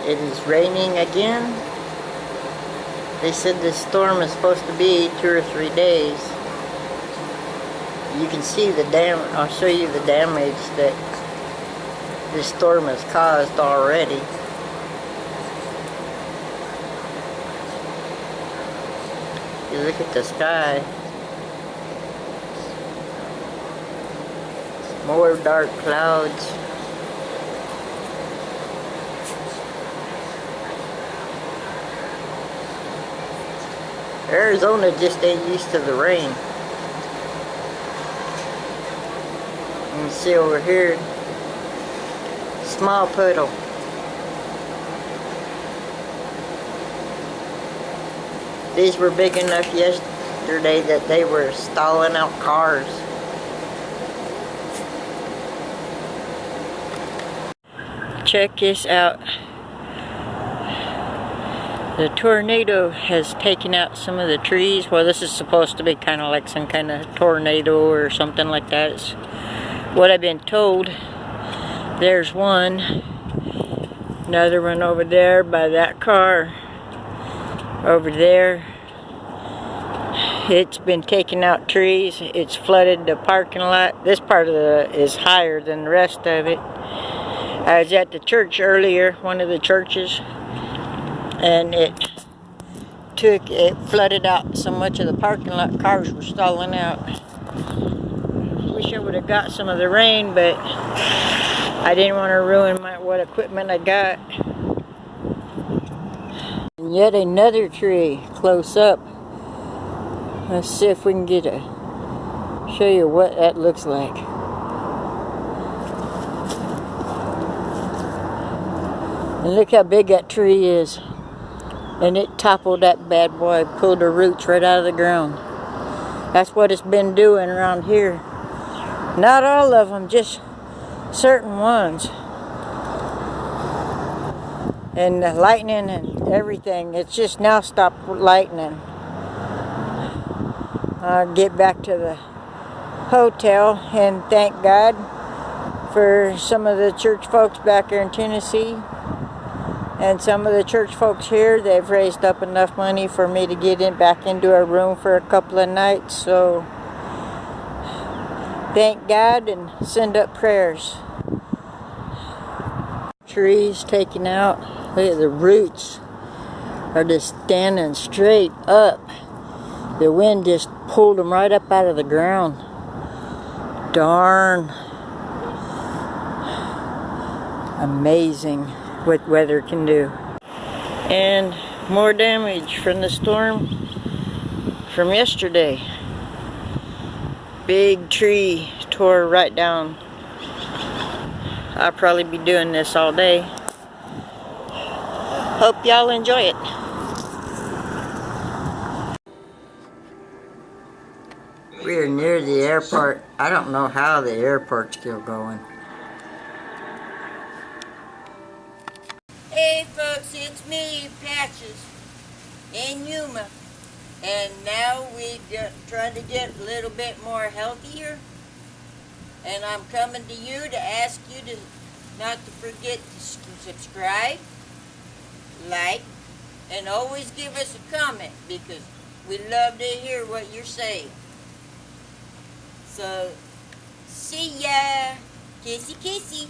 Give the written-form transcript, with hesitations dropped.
It is raining again. They said this storm is supposed to be 2 or 3 days. You can see the I'll show you the damage that this storm has caused already. You look at the sky. More dark clouds. Arizona just ain't used to the rain. You can see over here, small puddle. These were big enough yesterday that they were stalling out cars. Check this out. The tornado has taken out some of the trees. Well, this is supposed to be kind of like some kind of tornado or something like that. It's what I've been told. There's one. Another one over there by that car. Over there. It's been taking out trees. It's flooded the parking lot. This part of is higher than the rest of it. I was at the church earlier, one of the churches, and it flooded out so much of the parking lot. Cars were stalling out. Wish I would have got some of the rain, but I didn't want to ruin what equipment I got. And yet another tree close up. Let's see if we can show you what that looks like. And look how big that tree is. And it toppled that bad boy, pulled the roots right out of the ground. That's what it's been doing around here. Not all of them, just certain ones. And the lightning and everything, it's just now stopped lightning. I'll get back to the hotel and thank God for some of the church folks back here in Tennessee. And some of the church folks here, they've raised up enough money for me to get back into a room for a couple of nights. So, thank God and send up prayers. Trees taken out. Look at the roots are just standing straight up. The wind just pulled them right up out of the ground. Darn. Amazing what weather can do. And more damage from the storm from yesterday. Big tree tore right down. I'll probably be doing this all day. Hope y'all enjoy it. We are near the airport. I don't know how the airport's still going. Hey folks, it's me, Patches, in Yuma, and now we're trying to get a little bit more healthier, and I'm coming to you to ask you to not to forget to subscribe, like, and always give us a comment, because we love to hear what you're saying. So, see ya! Kissy kissy!